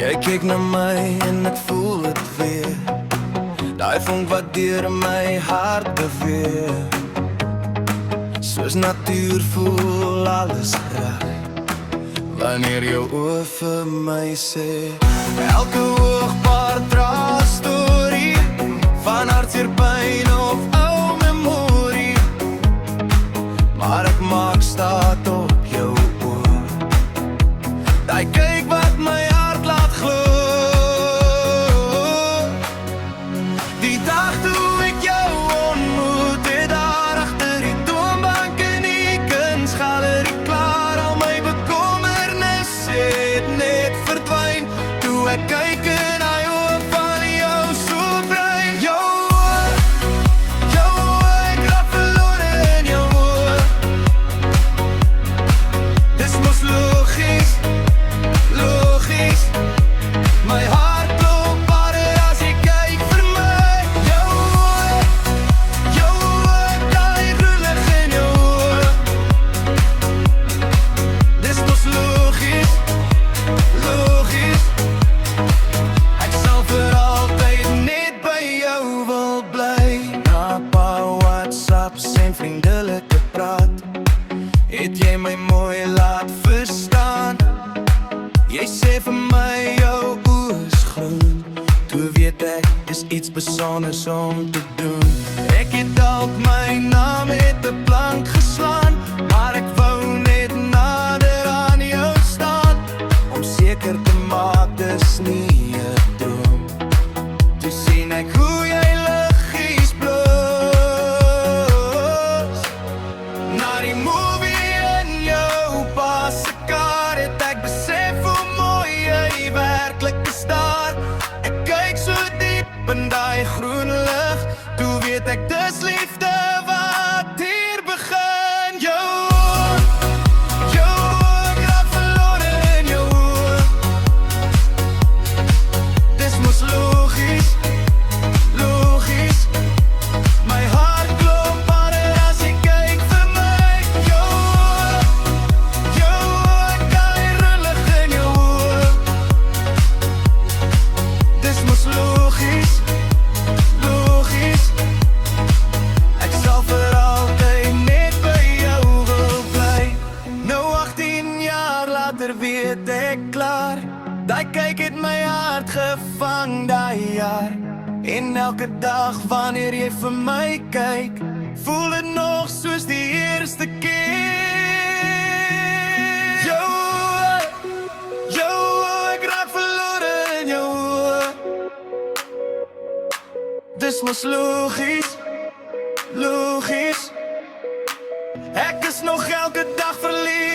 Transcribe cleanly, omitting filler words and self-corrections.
Jy kyk na my en ek voel het weer. Daai vonk wat deur my hart beweeg. Soos natuur voel alles reg wanneer jou oë vir my sê. Elke oogpaar dra 'n storie van hartseer pyn of ou memorie. Maar ek maak staat op jou oë. Daai kyk wat my hart laat glo. Die dag toe ek jou ontmoet het daar agter die toonbank in die kunsgalerie klaar. Al my bekommernisse het net verdwyn toe ek kyk in die oë van jou so bruin. Jou oë, ek raak verlore in jou oë. Dis mos logies. My hart klop harder as jy kyk vir my. Jou oë, daai roelig in jou oë. Dis mos logies. Ek sal vir altyd net by jou wil bly. Na 'n paar WhatsApps en vriendelike praat, het jy my mooi laat verstaan. Jy sê vir my jou oë is groen. Toe weet ek, is iets besonders om te doen. Ek het dalk my naam met 'n plank geslaan, maar ek wou net nader aan jou staan, om seker te maak dis nie 'n droom. Toe sien ek hoe jy liggies bloos. Na die movie in jou pas se kar het ek besef hoe mooi jy werklik bestaan. Ek kyk so diep in daai groen lig, toe weet ek dis liefde wat hier begin. Jou oë, ek raak verlore in jou oë. Dis mos logies. My hart klop harder as jy kyk vir my. Jou oë, daai roelig in jou oë. Dis mos logies. Ek sal vir altyd net by jou wil bly. Nou 18 jaar later weet ek klaar. Daai kyk het my hart gevang daai jaar. En elke dag wanneer jy vir my kyk, voel dit nog soos die eerste keer. Jou oë, ek raak verlore in jou oë. Dis mos logies. Ek is nog elke dag verliefd.